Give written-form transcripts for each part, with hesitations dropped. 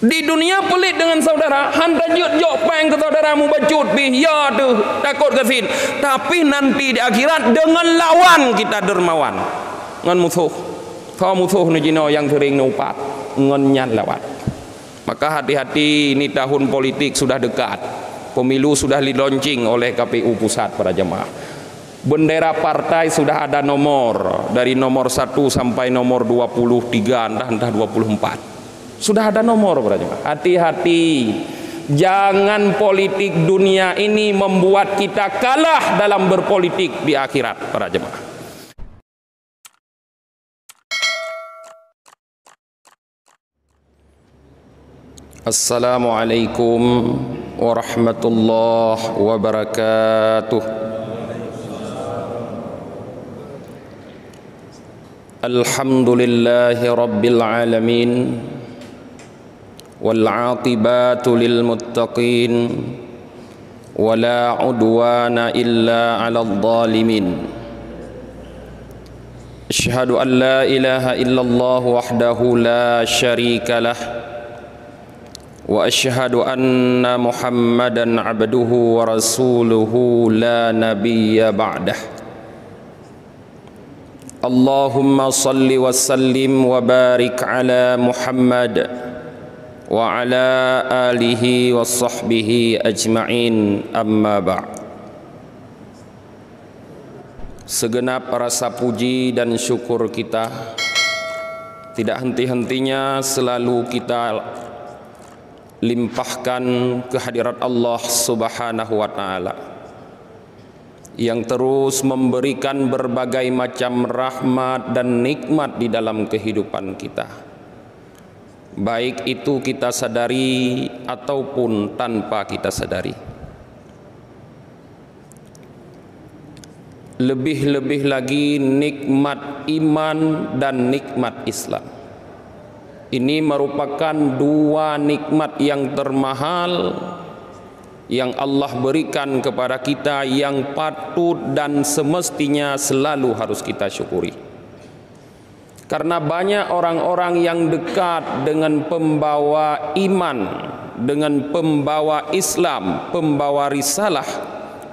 Di dunia pelit dengan saudara, handa jok peng ke saudaramu bacut bih, ya tuh takut kesin. Tapi nanti di akhirat dengan lawan kita dermawan, ngan musuh. Kau musuh ni jino yang sering nupat, ngan nyan lawan. Maka hati-hati, ini tahun politik sudah dekat. Pemilu sudah dilaunching oleh KPU pusat para jemaah. Bendera partai sudah ada nomor, dari nomor 1 sampai nomor 23 entah 24. Sudah ada nomor para jemaah. Hati-hati, jangan politik dunia ini membuat kita kalah dalam berpolitik di akhirat para jemaah. Assalamualaikum warahmatullahi wabarakatuh. Alhamdulillahi rabbil alamin, wal aqibatu lil muttaqin, wala udwana illa 'alal zalimin. Asyhadu an la ilaha illallah wahdahu la syarika lah, wa asyhadu anna Muhammadan 'abduhu wa rasuluhu la nabiyya ba'dah. Allahumma salli wa sallim wa barik ala Muhammad wa ala alihi wa sahbihi ajma'in, amma ba'd. Segenap rasa puji dan syukur kita tidak henti-hentinya selalu kita limpahkan kehadirat Allah Subhanahu wa ta'ala yang terus memberikan berbagai macam rahmat dan nikmat di dalam kehidupan kita, baik itu kita sadari ataupun tanpa kita sadari. Lebih-lebih lagi nikmat iman dan nikmat Islam. Ini merupakan dua nikmat yang termahal yang Allah berikan kepada kita, yang patut dan semestinya selalu harus kita syukuri. Karena banyak orang-orang yang dekat dengan pembawa iman, dengan pembawa Islam, pembawa risalah,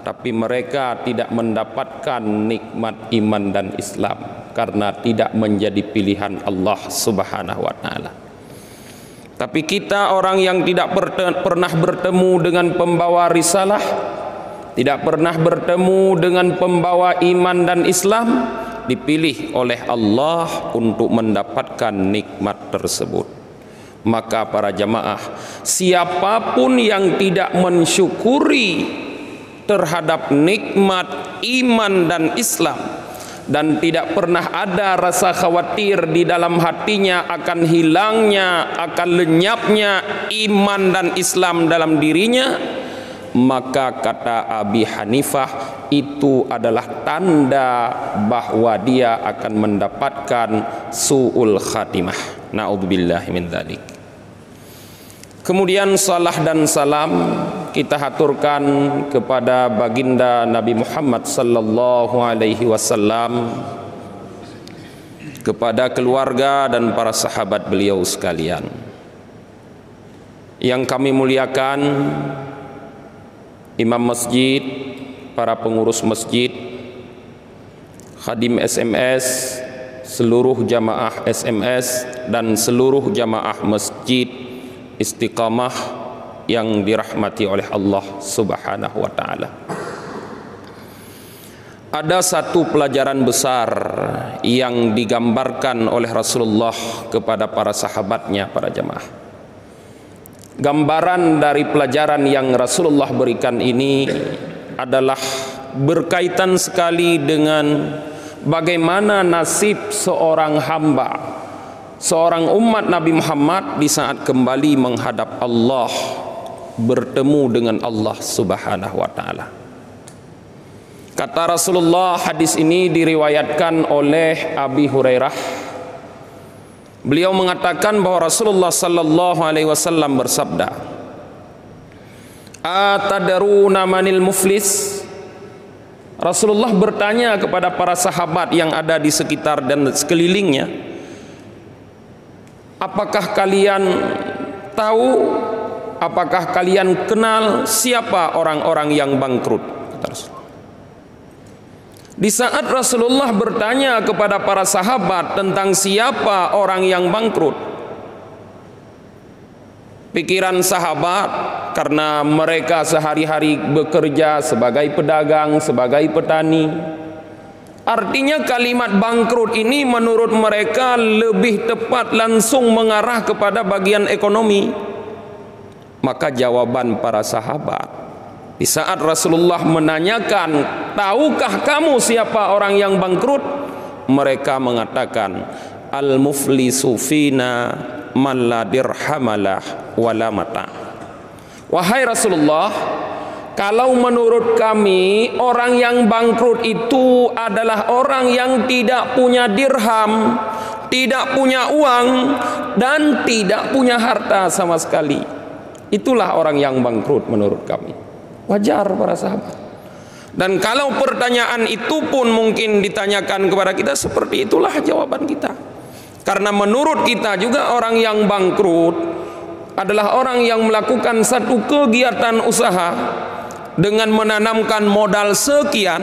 tapi mereka tidak mendapatkan nikmat iman dan Islam karena tidak menjadi pilihan Allah Subhanahu wa ta'ala. Tapi kita orang yang tidak pernah bertemu dengan pembawa risalah, tidak pernah bertemu dengan pembawa iman dan Islam, dipilih oleh Allah untuk mendapatkan nikmat tersebut. Maka para jamaah, siapapun yang tidak mensyukuri terhadap nikmat iman dan Islam, dan tidak pernah ada rasa khawatir di dalam hatinya akan hilangnya, akan lenyapnya iman dan Islam dalam dirinya, maka kata Abi Hanifah, itu adalah tanda bahwa dia akan mendapatkan su'ul khatimah. Na'udzubillahi min dzalik. Kemudian salah dan salam kita haturkan kepada baginda Nabi Muhammad sallallahu alaihi wasallam, kepada keluarga dan para sahabat beliau sekalian. Yang kami muliakan imam masjid, para pengurus masjid, khadim SMS, seluruh jamaah SMS dan seluruh jamaah masjid Istiqamah yang dirahmati oleh Allah Subhanahu wa ta'ala. Ada satu pelajaran besar yang digambarkan oleh Rasulullah kepada para sahabatnya, para jamaah. Gambaran dari pelajaran yang Rasulullah berikan ini adalah berkaitan sekali dengan bagaimana nasib seorang hamba, seorang umat Nabi Muhammad di saat kembali menghadap Allah, bertemu dengan Allah Subhanahu wa ta'ala. Kata Rasulullah, hadis ini diriwayatkan oleh Abi Hurairah. Beliau mengatakan bahwa Rasulullah sallallahu alaihi wasallam bersabda, "Atadaruna manil muflis?" Rasulullah bertanya kepada para sahabat yang ada di sekitar dan sekelilingnya, apakah kalian tahu, apakah kalian kenal siapa orang-orang yang bangkrut? Kata Rasulullah. Di saat Rasulullah bertanya kepada para sahabat tentang siapa orang yang bangkrut, pikiran sahabat, karena mereka sehari-hari bekerja sebagai pedagang, sebagai petani, artinya kalimat bangkrut ini menurut mereka lebih tepat langsung mengarah kepada bagian ekonomi. Maka jawaban para sahabat di saat Rasulullah menanyakan, tahukah kamu siapa orang yang bangkrut? Mereka mengatakan, al-muflisu fina man la dirhamalah wala mata. Wahai Rasulullah, kalau menurut kami orang yang bangkrut itu adalah orang yang tidak punya dirham, tidak punya uang, dan tidak punya harta sama sekali. Itulah orang yang bangkrut menurut kami. Wajar para sahabat. Dan kalau pertanyaan itu pun mungkin ditanyakan kepada kita, seperti itulah jawaban kita. Karena menurut kita juga orang yang bangkrut adalah orang yang melakukan satu kegiatan usaha dengan menanamkan modal sekian,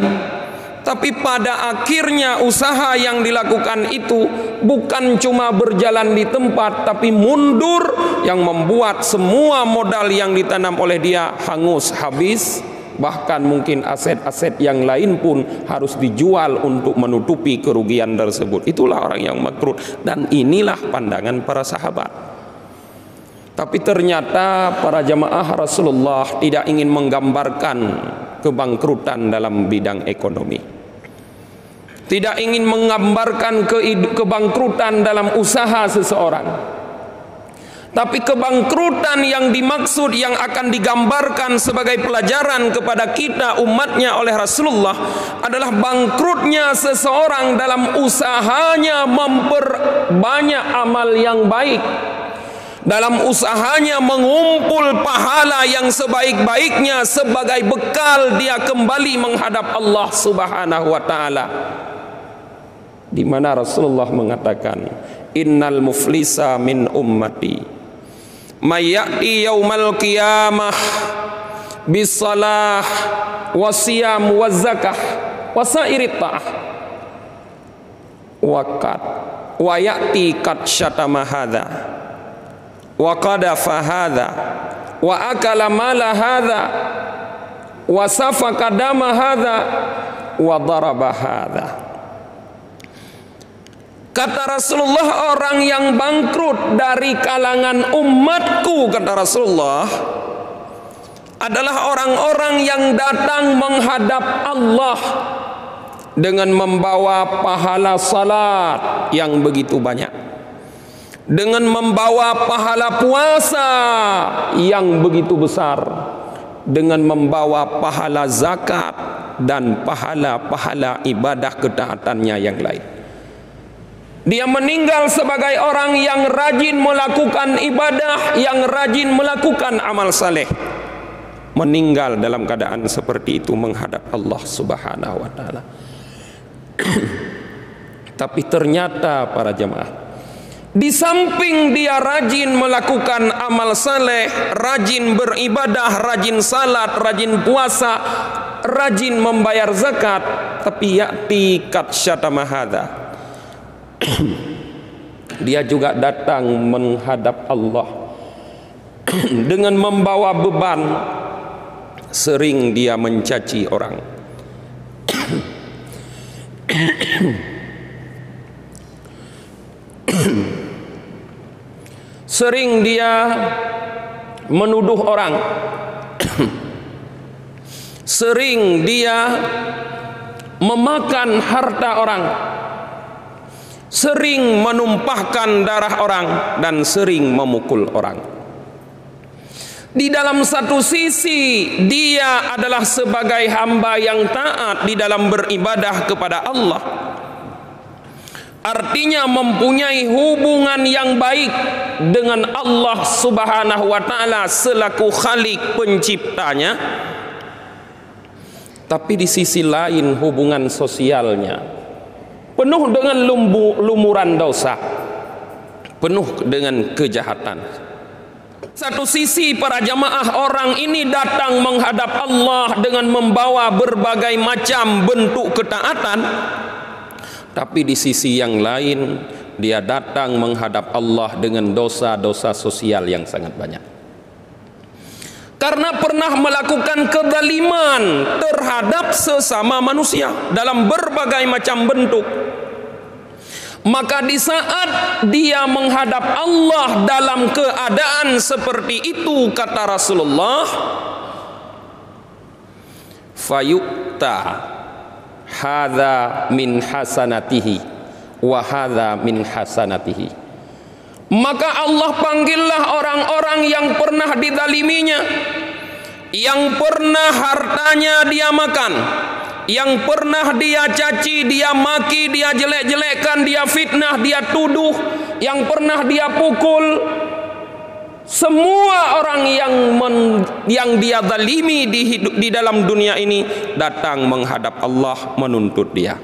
tapi pada akhirnya usaha yang dilakukan itu bukan cuma berjalan di tempat, tapi mundur, yang membuat semua modal yang ditanam oleh dia hangus habis. Bahkan mungkin aset-aset yang lain pun harus dijual untuk menutupi kerugian tersebut. Itulah orang yang bangkrut. Dan inilah pandangan para sahabat. Tapi ternyata para jamaah Rasulullah tidak ingin menggambarkan kebangkrutan dalam bidang ekonomi, tidak ingin menggambarkan kebangkrutan dalam usaha seseorang. Tapi kebangkrutan yang dimaksud, yang akan digambarkan sebagai pelajaran kepada kita umatnya oleh Rasulullah, adalah bangkrutnya seseorang dalam usahanya memperbanyak amal yang baik, dalam usahanya mengumpul pahala yang sebaik-baiknya sebagai bekal dia kembali menghadap Allah Subhanahu wa taala. Di mana Rasulullah mengatakan, innal muflisa min ummati mayyati yaumal qiyamah bisalah wasiyam wazakah wasairit ta'ah waqad wa ya'ti qad syatama hadza wa qadafa hadza wa akala mala hadza wa safaka dama hadza wa daraba hadza. Kata Rasulullah, orang yang bangkrut dari kalangan umatku, kata Rasulullah, adalah orang-orang yang datang menghadap Allah dengan membawa pahala salat yang begitu banyak, dengan membawa pahala puasa yang begitu besar, dengan membawa pahala zakat dan pahala-pahala ibadah ketaatannya yang lain. Dia meninggal sebagai orang yang rajin melakukan ibadah, yang rajin melakukan amal saleh. Meninggal dalam keadaan seperti itu menghadap Allah Subhanahu wa taala. Tapi ternyata para jemaah, di samping dia rajin melakukan amal saleh, rajin beribadah, rajin salat, rajin puasa, rajin membayar zakat, tapi ya'ti qad syatama hadza, dia juga datang menghadap Allah dengan membawa beban. Sering dia mencaci orang, sering dia menuduh orang, sering dia memakan harta orang, sering menumpahkan darah orang, dan sering memukul orang. Di dalam satu sisi dia adalah sebagai hamba yang taat di dalam beribadah kepada Allah, artinya mempunyai hubungan yang baik dengan Allah Subhanahu wa taala selaku Khalik penciptanya. Tapi di sisi lain hubungan sosialnya penuh dengan lumuran dosa, penuh dengan kejahatan. Satu sisi para jamaah orang ini datang menghadap Allah dengan membawa berbagai macam bentuk ketaatan, tapi di sisi yang lain dia datang menghadap Allah dengan dosa-dosa sosial yang sangat banyak. Karena pernah melakukan kezaliman terhadap sesama manusia dalam berbagai macam bentuk. Maka di saat dia menghadap Allah dalam keadaan seperti itu, kata Rasulullah, fayukta hadza min hasanatihi wa hadza min hasanatihi. Maka Allah panggillah orang-orang yang pernah dizaliminya, yang pernah hartanya dia makan, yang pernah dia caci, dia maki, dia jelek-jelekkan, dia fitnah, dia tuduh, yang pernah dia pukul. Semua orang yang dia zalimi di dalam dunia ini datang menghadap Allah menuntut dia.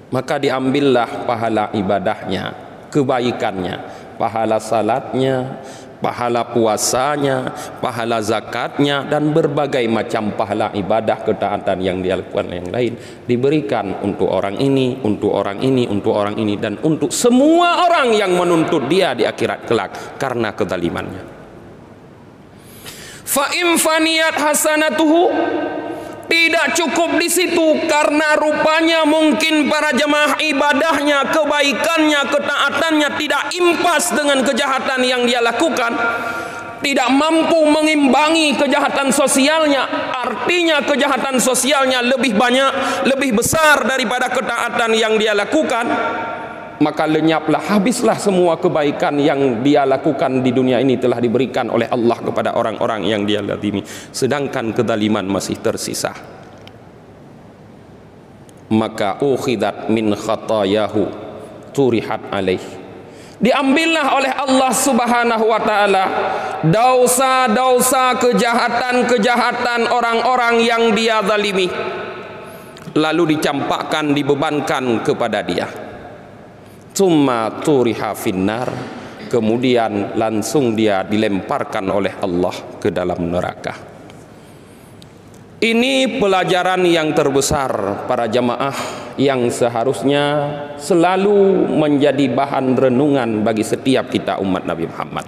Maka diambillah pahala ibadahnya, kebaikannya, pahala salatnya, pahala puasanya, pahala zakatnya, dan berbagai macam pahala ibadah ketaatan yang dia lakukan yang lain diberikan untuk orang ini, untuk orang ini, untuk orang ini, dan untuk semua orang yang menuntut dia di akhirat kelak karena kezalimannya. Fa in faniyat hasanatuhu, tidak cukup di situ, karena rupanya mungkin para jemaah ibadahnya, kebaikannya, ketaatannya tidak impas dengan kejahatan yang dia lakukan, tidak mampu mengimbangi kejahatan sosialnya. Artinya kejahatan sosialnya lebih banyak, lebih besar daripada ketaatan yang dia lakukan. Maka lenyaplah, habislah semua kebaikan yang dia lakukan di dunia ini telah diberikan oleh Allah kepada orang-orang yang dia zalimi, sedangkan kezaliman masih tersisa. Maka ukhidat min khatayahu turihat alaih, diambillah oleh Allah Subhanahu wa taala dosa-dosa, kejahatan-kejahatan orang-orang yang dia zalimi, lalu dicampakkan, dibebankan kepada dia. Summa turiha finnar, kemudian langsung dia dilemparkan oleh Allah ke dalam neraka. Ini pelajaran yang terbesar para jamaah yang seharusnya selalu menjadi bahan renungan bagi setiap kita umat Nabi Muhammad.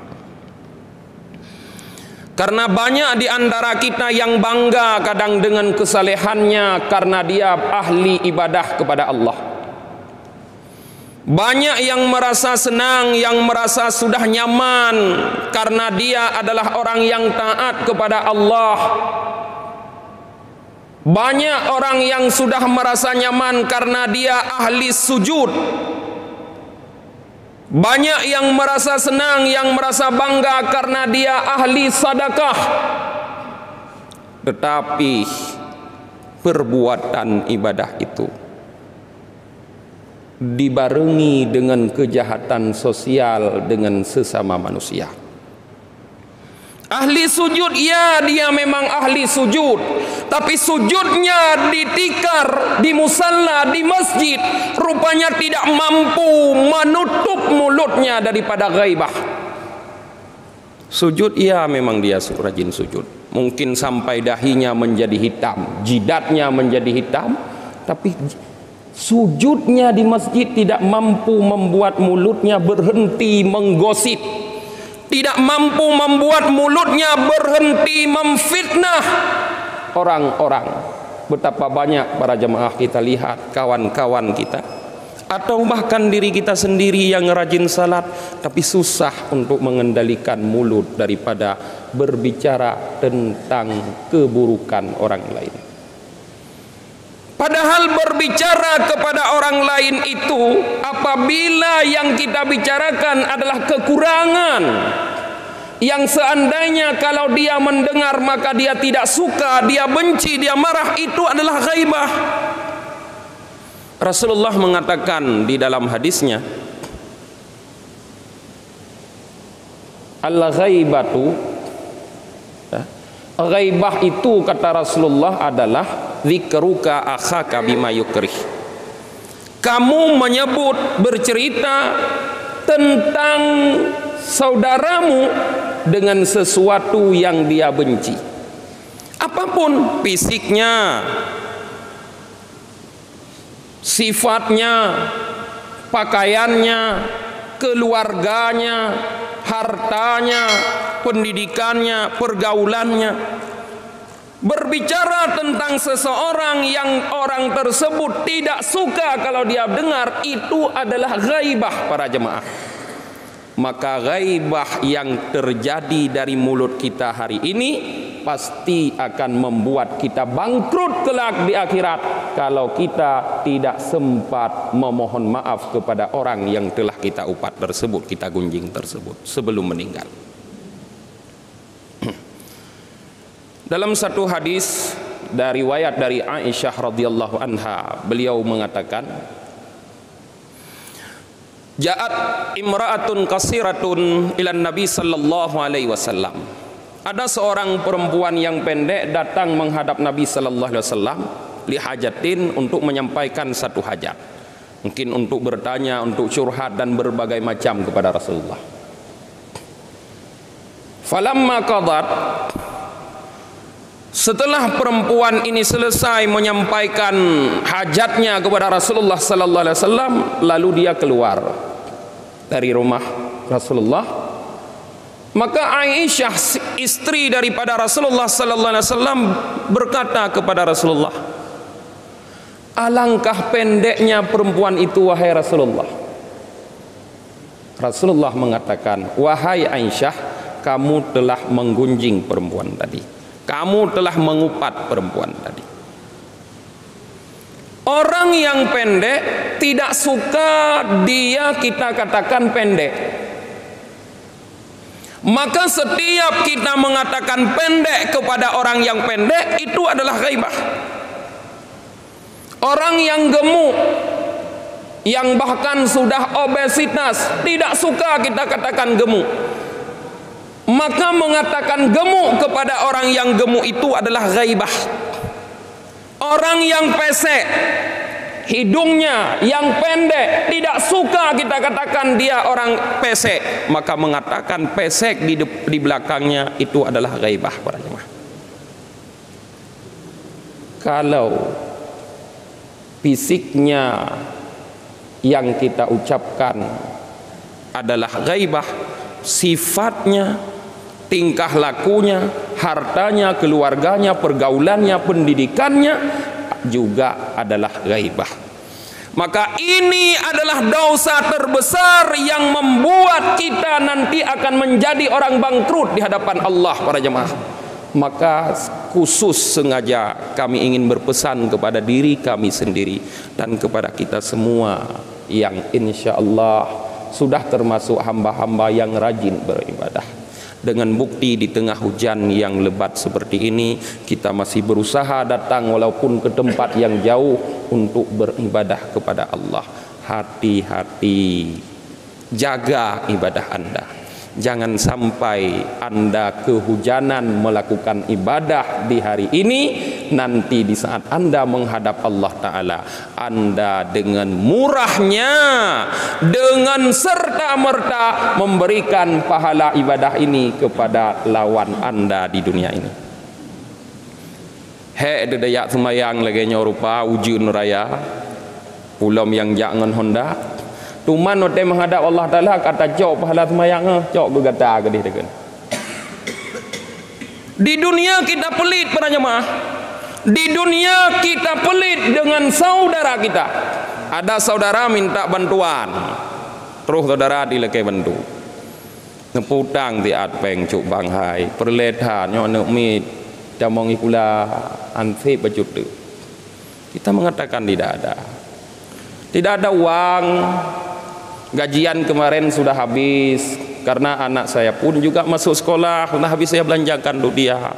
Karena banyak di antara kita yang bangga kadang dengan kesalehannya karena dia ahli ibadah kepada Allah. Banyak yang merasa senang, yang merasa sudah nyaman karena dia adalah orang yang taat kepada Allah. Banyak orang yang sudah merasa nyaman karena dia ahli sujud. Banyak yang merasa senang, yang merasa bangga karena dia ahli sedekah. Tetapi perbuatan ibadah itu dibarengi dengan kejahatan sosial dengan sesama manusia. Ahli sujud, ya, dia memang ahli sujud, tapi sujudnya di tikar, di musalla, di masjid, rupanya tidak mampu menutup mulutnya daripada ghaibah. Sujud, ya, memang dia rajin sujud, mungkin sampai dahinya menjadi hitam, jidatnya menjadi hitam, tapi sujudnya di masjid tidak mampu membuat mulutnya berhenti menggosip, tidak mampu membuat mulutnya berhenti memfitnah orang-orang. Betapa banyak para jemaah kita lihat, kawan-kawan kita atau bahkan diri kita sendiri yang rajin salat tapi susah untuk mengendalikan mulut daripada berbicara tentang keburukan orang lain. Padahal berbicara kepada orang lain itu, apabila yang kita bicarakan adalah kekurangan yang seandainya kalau dia mendengar maka dia tidak suka, dia benci, dia marah, itu adalah ghaibah. Rasulullah mengatakan di dalam hadisnya, al-ghaibatu, ghaibah itu kata Rasulullah adalah zikruka akhaka bima yukrih. Kamu menyebut, bercerita tentang saudaramu dengan sesuatu yang dia benci. Apapun fisiknya, sifatnya, pakaiannya, keluarganya, hartanya, pendidikannya, pergaulannya. Berbicara tentang seseorang yang orang tersebut tidak suka kalau dia dengar, itu adalah ghaibah para jemaah. Maka ghaibah yang terjadi dari mulut kita hari ini pasti akan membuat kita bangkrut kelak di akhirat kalau kita tidak sempat memohon maaf kepada orang yang telah kita upat tersebut, kita gunjing tersebut sebelum meninggal. Dalam satu hadis dari riwayat dari Aisyah radhiyallahu anha, beliau mengatakan, Ja'at imra'atun qasiratun ilan Nabi sallallahu alaihi wasallam. Ada seorang perempuan yang pendek datang menghadap Nabi sallallahu alaihi wasallam li hajatin, untuk menyampaikan satu hajat. Mungkin untuk bertanya, untuk curhat dan berbagai macam kepada Rasulullah. Falamma qadat, setelah perempuan ini selesai menyampaikan hajatnya kepada Rasulullah sallallahu alaihi wasallam, lalu dia keluar dari rumah Rasulullah. Maka Aisyah, istri daripada Rasulullah sallallahu alaihi wasallam, berkata kepada Rasulullah, alangkah pendeknya perempuan itu wahai Rasulullah. Rasulullah mengatakan, wahai Aisyah, kamu telah menggunjing perempuan tadi, kamu telah mengupat perempuan tadi. Orang yang pendek tidak suka dia kita katakan pendek. Maka setiap kita mengatakan pendek kepada orang yang pendek, itu adalah ghaibah. Orang yang gemuk, yang bahkan sudah obesitas, tidak suka kita katakan gemuk. Maka mengatakan gemuk kepada orang yang gemuk itu adalah ghaibah. Orang yang pesek, hidungnya yang pendek, tidak suka kita katakan dia orang pesek, maka mengatakan pesek di belakangnya itu adalah ghaibah para jemaah. Kalau fisiknya yang kita ucapkan adalah ghaibah, sifatnya, tingkah lakunya, hartanya, keluarganya, pergaulannya, pendidikannya juga adalah ghaibah. Maka ini adalah dosa terbesar yang membuat kita nanti akan menjadi orang bangkrut di hadapan Allah para jemaah. Maka khusus sengaja kami ingin berpesan kepada diri kami sendiri dan kepada kita semua yang insya Allah sudah termasuk hamba-hamba yang rajin beribadah. Dengan bukti di tengah hujan yang lebat seperti ini, kita masih berusaha datang walaupun ke tempat yang jauh untuk beribadah kepada Allah. Hati-hati, jaga ibadah Anda. Jangan sampai Anda kehujanan melakukan ibadah di hari ini, nanti di saat Anda menghadap Allah Ta'ala, Anda dengan murahnya, dengan serta-merta memberikan pahala ibadah ini kepada lawan Anda di dunia ini. Hek dedayak semayang lagi nyorupa ujun raya pulam yang jangan Honda. Tuman note menghadap Allah Ta'ala kata jauh pahala semayang, jauh bergata ke dia. Di dunia kita pelit para jemaah. Di dunia kita pelit dengan saudara kita. Ada saudara minta bantuan, terus saudara dilekai bantu. Neputang di atpeng cuk banghai, perlethan nyo nek mi jamongi kula ansi bajut. Kita mengatakan tidak ada. Tidak ada uang. Gajian kemarin sudah habis karena anak saya pun juga masuk sekolah, sudah habis saya belanjakan untuk dia,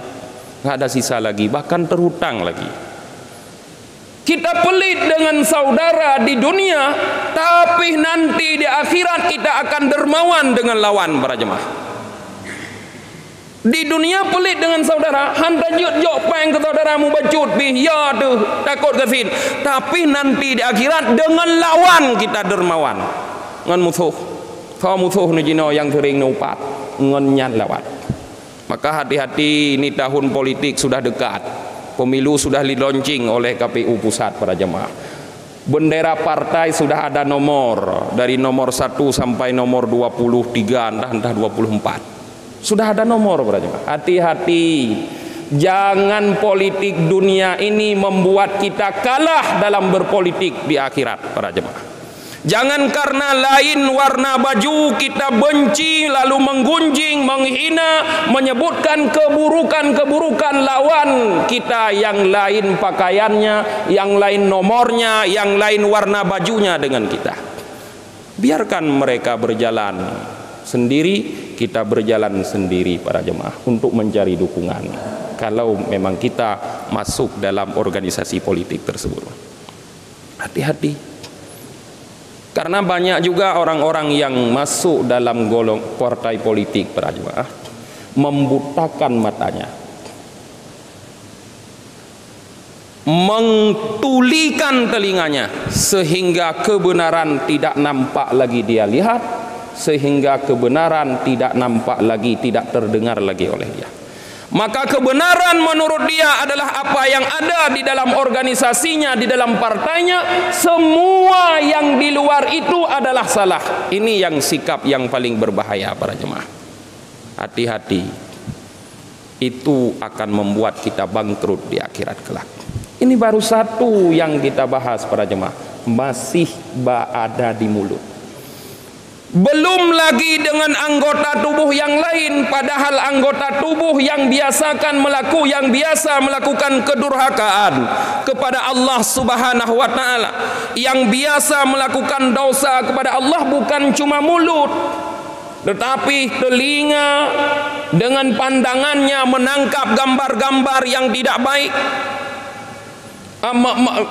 nggak ada sisa lagi, bahkan terhutang lagi. Kita pelit dengan saudara di dunia, tapi nanti di akhirat kita akan dermawan dengan lawan para jemaah. Di dunia pelit dengan saudara, handa jok peng ke saudaramu bacut bih, ya tuh takut kesin. Tapi nanti di akhirat dengan lawan kita dermawan. Ngan musuh, kalau musuh ni jino yang sering nupat, ngan nyan lawat. Maka hati-hati, ini tahun politik sudah dekat. Pemilu sudah di-launching oleh KPU Pusat para jemaah. Bendera partai sudah ada nomor, dari nomor 1 sampai nomor 23, entah 24. Sudah ada nomor para jemaah. Hati-hati, jangan politik dunia ini membuat kita kalah dalam berpolitik di akhirat para jemaah. Jangan karena lain warna baju kita benci lalu menggunjing, menghina, menyebutkan keburukan-keburukan lawan kita yang lain pakaiannya, yang lain nomornya, yang lain warna bajunya dengan kita. Biarkan mereka berjalan sendiri, kita berjalan sendiri para jemaah untuk mencari dukungan. Kalau memang kita masuk dalam organisasi politik tersebut, hati-hati. Karena banyak juga orang-orang yang masuk dalam golong partai politik para jemaah membutakan matanya, mentulikan telinganya sehingga kebenaran tidak nampak lagi dia lihat, sehingga kebenaran tidak nampak lagi, tidak terdengar lagi oleh dia. Maka kebenaran menurut dia adalah apa yang ada di dalam organisasinya, di dalam partainya. Semua yang di luar itu adalah salah. Ini yang sikap yang paling berbahaya para jemaah. Hati-hati, itu akan membuat kita bangkrut di akhirat kelak. Ini baru satu yang kita bahas para jemaah, masih ada di mulut. Belum lagi dengan anggota tubuh yang lain, padahal anggota tubuh yang biasa melakukan kedurhakaan kepada Allah Subhanahu wa taala, yang biasa melakukan dosa kepada Allah, bukan cuma mulut, tetapi telinga dengan pandangannya menangkap gambar-gambar yang tidak baik,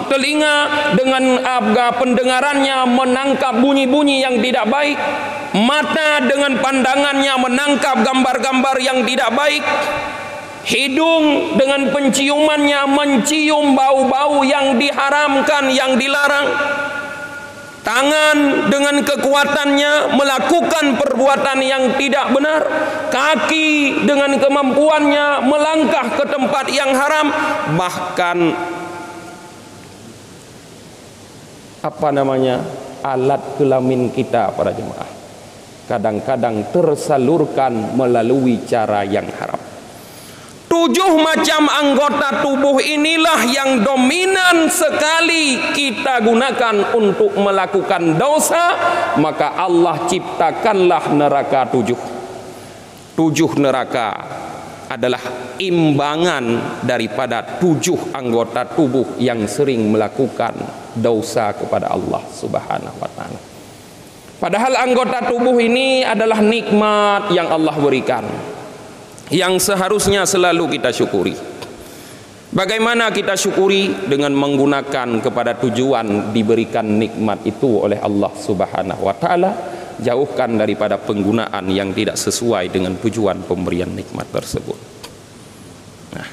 telinga dengan pendengarannya menangkap bunyi-bunyi yang tidak baik, mata dengan pandangannya menangkap gambar-gambar yang tidak baik, hidung dengan penciumannya mencium bau-bau yang diharamkan, yang dilarang, tangan dengan kekuatannya melakukan perbuatan yang tidak benar, kaki dengan kemampuannya melangkah ke tempat yang haram, bahkan alat kelamin kita para jemaah kadang-kadang tersalurkan melalui cara yang haram. 7 macam anggota tubuh inilah yang dominan sekali kita gunakan untuk melakukan dosa, maka Allah ciptakanlah neraka 7 neraka adalah imbangan daripada 7 anggota tubuh yang sering melakukan dosa kepada Allah Subhanahu wa taala. Padahal anggota tubuh ini adalah nikmat yang Allah berikan, yang seharusnya selalu kita syukuri. Bagaimana kita syukuri? Dengan menggunakan kepada tujuan diberikan nikmat itu oleh Allah Subhanahu wa taala. Jauhkan daripada penggunaan yang tidak sesuai dengan tujuan pemberian nikmat tersebut. Nah,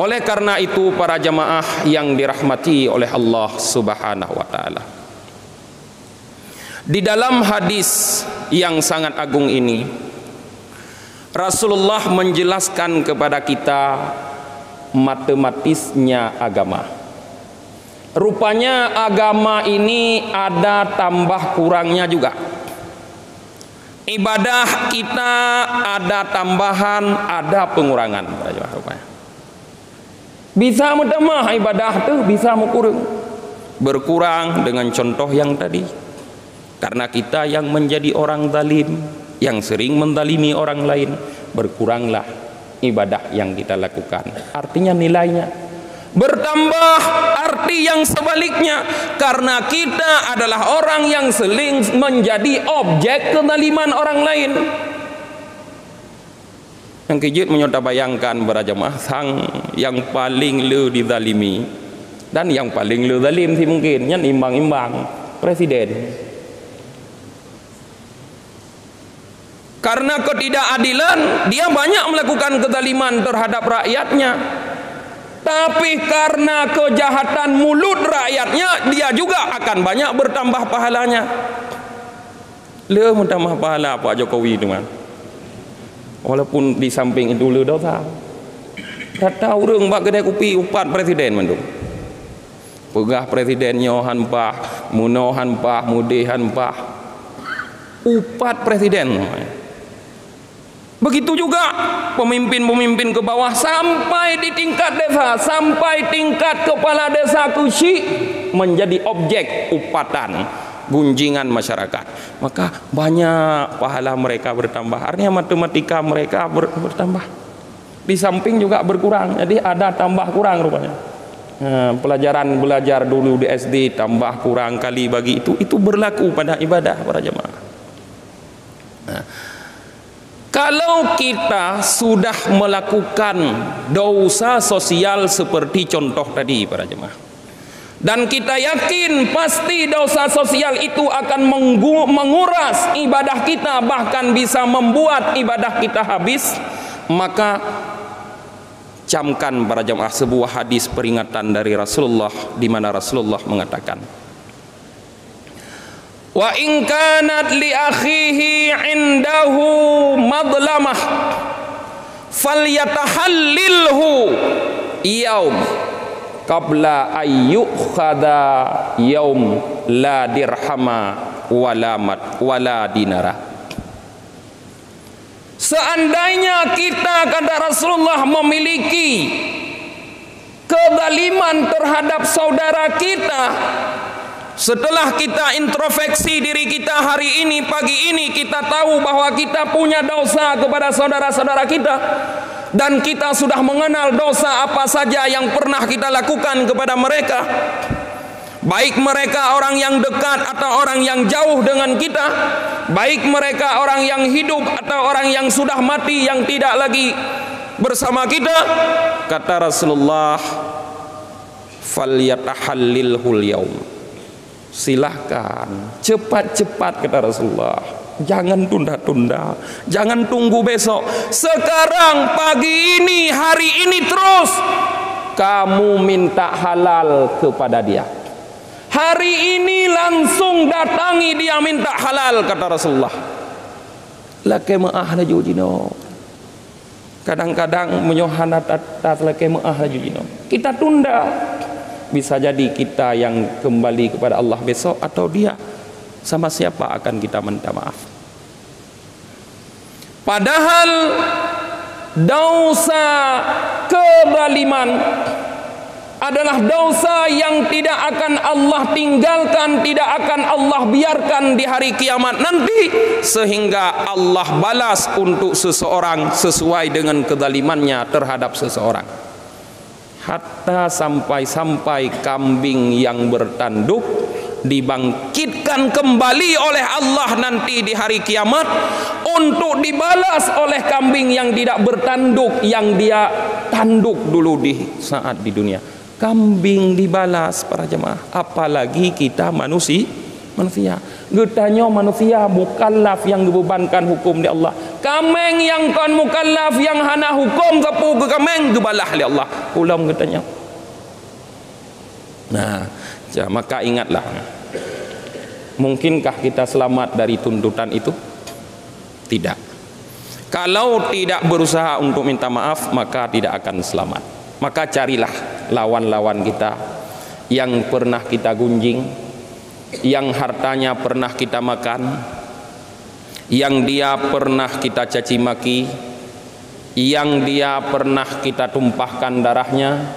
oleh karena itu para jemaah yang dirahmati oleh Allah Subhanahu wa taala, di dalam hadis yang sangat agung ini Rasulullah menjelaskan kepada kita matematisnya agama. Rupanya agama ini ada tambah kurangnya juga. Ibadah kita ada tambahan, ada pengurangan. Bisa menambah ibadah itu, bisa kurang. Berkurang dengan contoh yang tadi. Karena kita yang menjadi orang zalim, yang sering menzalimi orang lain, berkuranglah ibadah yang kita lakukan. Artinya nilainya bertambah, arti yang sebaliknya, karena kita adalah orang yang sering menjadi objek kezaliman orang lain. Yang kejut menyota bayangkan para jemaah, sang yang paling le dizalimi dan yang paling le zalim sih mungkin yang imbang-imbang presiden. Karena ketidakadilan dia banyak melakukan kezaliman terhadap rakyatnya. Tapi karena kejahatan mulut rakyatnya, dia juga akan banyak bertambah pahalanya. Le bertambah pahala Pak Jokowi teman. Walaupun di samping itu lu dosa. Tak tahu orang bak kedai kopi upat presiden mendung. Pegah presidennya hanpah, muno hanpah, mudi hanpah. Upat presiden. Begitu juga pemimpin-pemimpin ke bawah sampai di tingkat desa, sampai tingkat kepala desa Kusi menjadi objek upatan, gunjingan masyarakat. Maka banyak pahala mereka bertambah. Artinya matematika mereka bertambah. Di samping juga berkurang. Jadi ada tambah kurang rupanya. Pelajaran belajar dulu di SD tambah kurang kali bagi itu berlaku pada ibadah para jemaah. Kalau kita sudah melakukan dosa sosial seperti contoh tadi para jemaah, dan kita yakin pasti dosa sosial itu akan menguras ibadah kita, bahkan bisa membuat ibadah kita habis, maka camkan para jemaah sebuah hadis peringatan dari Rasulullah, di mana Rasulullah mengatakan, wa in kanat li akhihi indahu madlamah falyatahallilhu yaum qabla ayyukhadha yaum la dirhama wala dinara. Seandainya kita, kata Rasulullah, memiliki kezaliman terhadap saudara kita, setelah kita introspeksi diri kita hari ini, pagi ini, kita tahu bahwa kita punya dosa kepada saudara-saudara kita, dan kita sudah mengenal dosa apa saja yang pernah kita lakukan kepada mereka, baik mereka orang yang dekat atau orang yang jauh dengan kita, baik mereka orang yang hidup atau orang yang sudah mati, yang tidak lagi bersama kita. Kata Rasulullah, falyatahallilhul yaum, silahkan cepat-cepat, kata Rasulullah, jangan tunda-tunda, jangan tunggu besok, sekarang, pagi ini, hari ini terus kamu minta halal kepada dia. Hari ini langsung datangi dia minta halal, kata Rasulullah. Laki maah la jujino. Kadang-kadang menyohana tatas laki maah la jujino. Kita tunda. Bisa jadi kita yang kembali kepada Allah besok, atau dia sama siapa akan kita minta maaf. Padahal dosa kezaliman adalah dosa yang tidak akan Allah tinggalkan, tidak akan Allah biarkan di hari kiamat nanti, sehingga Allah balas untuk seseorang sesuai dengan kezalimannya terhadap seseorang. Hatta sampai-sampai kambing yang bertanduk dibangkitkan kembali oleh Allah nanti di hari kiamat untuk dibalas oleh kambing yang tidak bertanduk, yang dia tanduk dulu di saat di dunia. Kambing dibalas para jemaah, apalagi kita manusia. Getanya manusia mukallaf yang dibebankan hukum di Allah. Kameng yang kan mukallaf yang hana hukum kepu ke kameng gebalah oleh Allah. Ulam getanya. Nah, maka ingatlah. Mungkinkah kita selamat dari tuntutan itu? Tidak. Kalau tidak berusaha untuk minta maaf, maka tidak akan selamat. Maka carilah lawan-lawan kita yang pernah kita gunjing, yang hartanya pernah kita makan, yang dia pernah kita caci maki, yang dia pernah kita tumpahkan darahnya,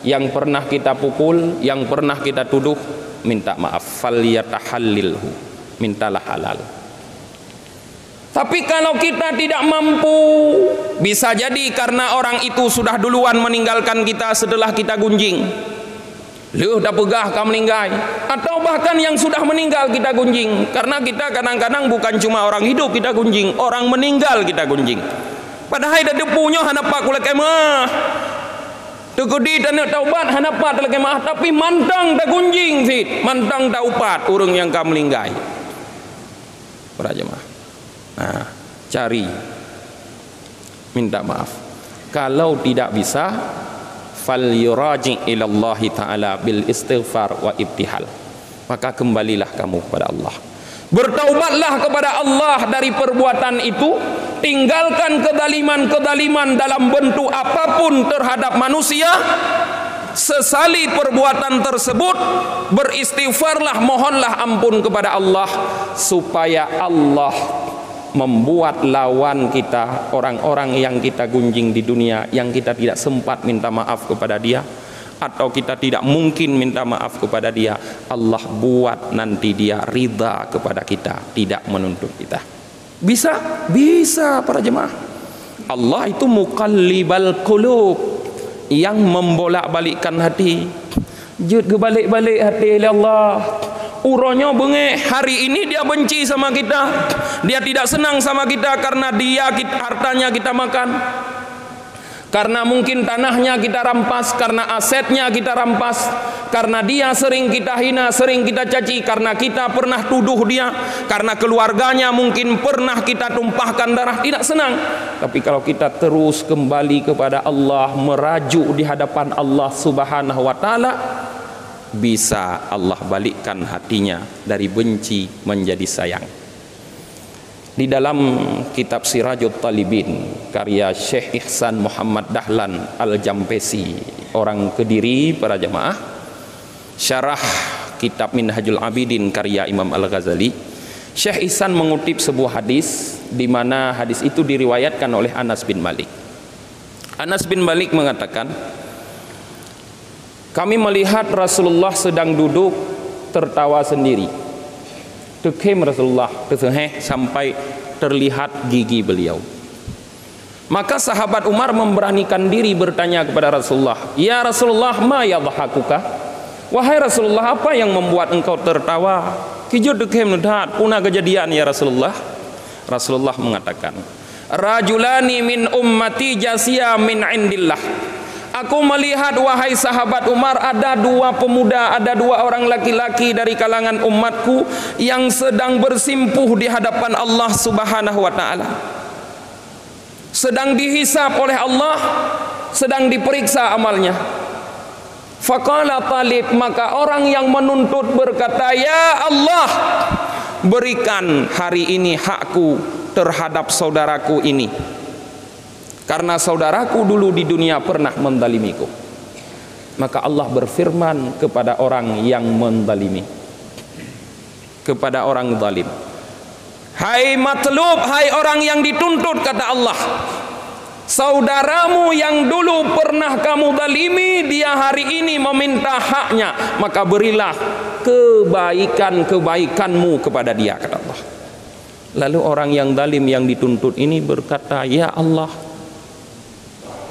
yang pernah kita pukul, yang pernah kita tuduh. Minta maaf. Falyatahallilhu, mintalah halal. Tapi kalau kita tidak mampu, bisa jadi karena orang itu sudah duluan meninggalkan kita setelah kita gunjing. Lu dah pegah kamu meninggal, atau bahkan yang sudah meninggal kita gunjing. Karena kita kadang-kadang bukan cuma orang hidup kita gunjing, orang meninggal kita gunjing. Padahal dah depunya hanapak kula kemah. Tegedi dan taubat hanapak tela kemah, tapi mantang dah gunjing sit, mantang dah upat urang yang kamu meninggal. Para jemaah. Nah, cari minta maaf. Kalau tidak bisa, falyuraji ilallah ta'ala bil istighfar wa ibtihal, maka kembalilah kamu kepada Allah, bertaubatlah kepada Allah dari perbuatan itu, tinggalkan kedaliman-kedaliman dalam bentuk apapun terhadap manusia, sesali perbuatan tersebut, beristighfarlah, mohonlah ampun kepada Allah, supaya Allah membuat lawan kita, orang-orang yang kita gunjing di dunia, yang kita tidak sempat minta maaf kepada dia, atau kita tidak mungkin minta maaf kepada dia, Allah buat nanti dia ridha kepada kita, tidak menuntut kita. Bisa? Bisa para jemaah. Allah itu muqallibal qulub, yang membolak-balikkan hati. Jut ke balik-balik hati oleh Allah. Uronya bengek, hari ini dia benci sama kita, dia tidak senang sama kita karena hartanya kita makan, karena mungkin tanahnya kita rampas, karena asetnya kita rampas, karena dia sering kita hina, sering kita caci, karena kita pernah tuduh dia, karena keluarganya mungkin pernah kita tumpahkan darah, tidak senang. Tapi kalau kita terus kembali kepada Allah, merajuk di hadapan Allah Subhanahu wa taala, bisa Allah balikkan hatinya dari benci menjadi sayang. Di dalam kitab Sirajut Talibin karya Syekh Ihsan Muhammad Dahlan Al-Jampesi, orang Kediri para jemaah, syarah kitab Minhajul Abidin karya Imam Al-Ghazali, Syekh Ihsan mengutip sebuah hadis, di mana hadis itu diriwayatkan oleh Anas bin Malik. Anas bin Malik mengatakan, kami melihat Rasulullah sedang duduk tertawa sendiri. Tekem Rasulullah terseheh sampai terlihat gigi beliau. Maka sahabat Umar memberanikan diri bertanya kepada Rasulullah, "Ya Rasulullah, ma yadhakuka?" Wahai Rasulullah, apa yang membuat engkau tertawa? Kijut tekem nudhat, punah kejadian ya Rasulullah. Rasulullah mengatakan, "Rajulani min ummati jasya min indillah." Aku melihat wahai sahabat Umar, ada dua pemuda, ada dua orang laki-laki dari kalangan umatku yang sedang bersimpuh di hadapan Allah Subhanahu wa taala. Sedang dihisab oleh Allah, sedang diperiksa amalnya. Faqala talib, maka orang yang menuntut berkata, "Ya Allah, berikan hari ini hakku terhadap saudaraku ini. Karena saudaraku dulu di dunia pernah mendalimiku." Maka Allah berfirman kepada orang yang mendalimi, kepada orang zalim, "Hai matlub, hai orang yang dituntut," kata Allah, "saudaramu yang dulu pernah kamu dalimi, dia hari ini meminta haknya, maka berilah kebaikan-kebaikanmu kepada dia," kata Allah. Lalu orang yang zalim yang dituntut ini berkata, "Ya Allah,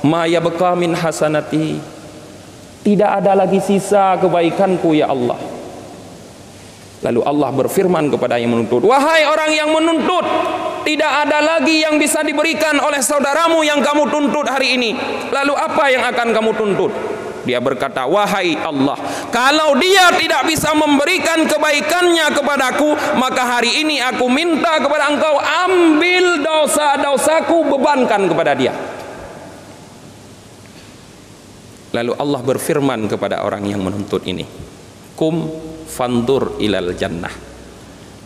ma yabqa min hasanati, tidak ada lagi sisa kebaikanku ya Allah." Lalu Allah berfirman kepada yang menuntut, "Wahai orang yang menuntut, tidak ada lagi yang bisa diberikan oleh saudaramu yang kamu tuntut hari ini. Lalu apa yang akan kamu tuntut?" Dia berkata, "Wahai Allah, kalau dia tidak bisa memberikan kebaikannya kepadaku, maka hari ini aku minta kepada engkau, ambil dosa-dosaku, bebankan kepada dia." Lalu Allah berfirman kepada orang yang menuntut ini, "Kum fandur ilal jannah."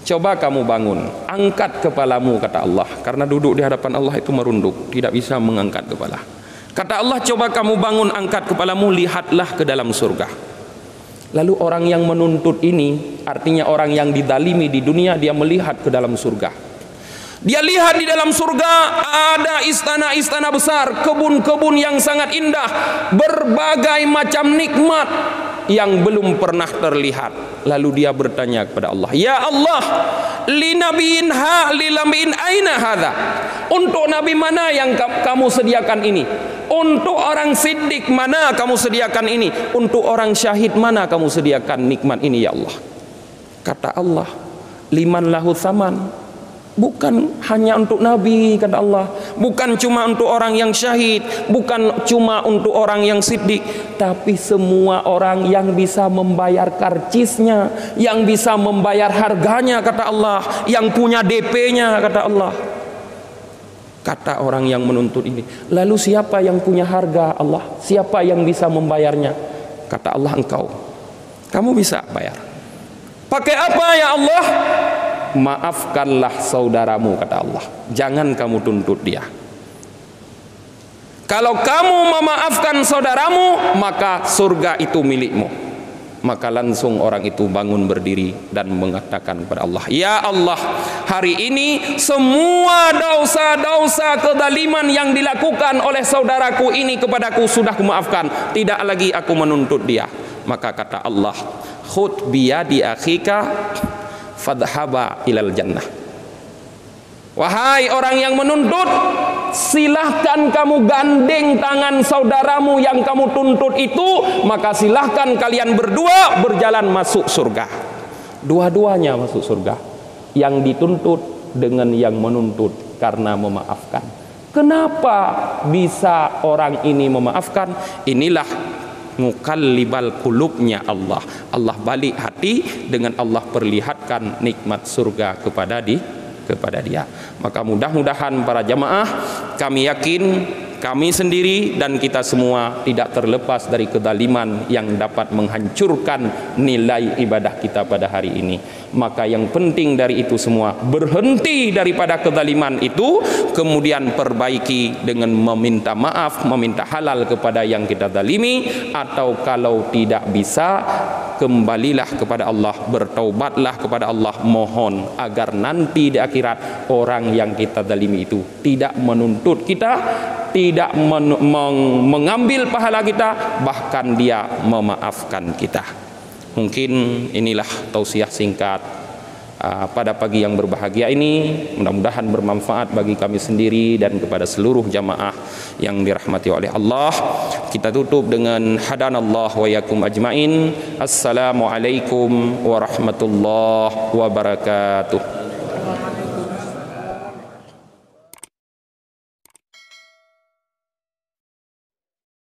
Coba kamu bangun, angkat kepalamu, kata Allah, karena duduk di hadapan Allah itu merunduk, tidak bisa mengangkat kepala. Kata Allah, "Coba kamu bangun, angkat kepalamu, lihatlah ke dalam surga." Lalu orang yang menuntut ini, artinya orang yang didalimi di dunia, dia melihat ke dalam surga. Dia lihat di dalam surga ada istana-istana besar, kebun-kebun yang sangat indah, berbagai macam nikmat yang belum pernah terlihat. Lalu dia bertanya kepada Allah, "Ya Allah, linabiin lilabiin aina hadza?" Untuk nabi mana yang kamu sediakan ini? Untuk orang siddiq mana kamu sediakan ini? Untuk orang syahid mana kamu sediakan nikmat ini ya Allah? Kata Allah, "Liman lahu tsaman." Bukan hanya untuk nabi, kata Allah, bukan cuma untuk orang yang syahid, bukan cuma untuk orang yang siddiq, tapi semua orang yang bisa membayar karcisnya, yang bisa membayar harganya, kata Allah, yang punya DP-nya, kata Allah. Kata orang yang menuntut ini, "Lalu siapa yang punya harga Allah? Siapa yang bisa membayarnya?" Kata Allah, "Engkau. Kamu bisa bayar." "Pakai apa ya Allah?" maafkanlah saudaramu, kata Allah. Jangan kamu tuntut dia. Kalau kamu memaafkan saudaramu, maka surga itu milikmu. Maka langsung orang itu bangun berdiri dan mengatakan kepada Allah, ya Allah, hari ini semua dosa-dosa kezaliman yang dilakukan oleh saudaraku ini kepadaku sudah kumaafkan, tidak lagi aku menuntut dia. Maka kata Allah, khudh biyadi akhika fadhhaba ilal jannah. Wahai orang yang menuntut, silahkan kamu gandeng tangan saudaramu yang kamu tuntut itu, maka silahkan kalian berdua berjalan masuk surga. Dua-duanya masuk surga. Yang dituntut dengan yang menuntut karena memaafkan. Kenapa bisa orang ini memaafkan? Inilah mukallibal qulubnya Allah. Allah balik hati dengan Allah perlihatkan nikmat surga kepada dia. Maka mudah-mudahan para jamaah, kami yakin kami sendiri dan kita semua tidak terlepas dari kezaliman yang dapat menghancurkan nilai ibadah kita pada hari ini. Maka yang penting dari itu semua, berhenti daripada kezaliman itu, kemudian perbaiki dengan meminta maaf, meminta halal kepada yang kita zalimi, atau kalau tidak bisa, kembalilah kepada Allah, bertaubatlah kepada Allah, mohon agar nanti di akhirat orang yang kita zalimi itu tidak menuntut kita, tidak mengambil pahala kita, bahkan dia memaafkan kita. Mungkin inilah tausiah singkat pada pagi yang berbahagia ini. Mudah-mudahan bermanfaat bagi kami sendiri dan kepada seluruh jamaah yang dirahmati oleh Allah. Kita tutup dengan hadanallah wa yakum ajmain. Assalamualaikum warahmatullahi wabarakatuh.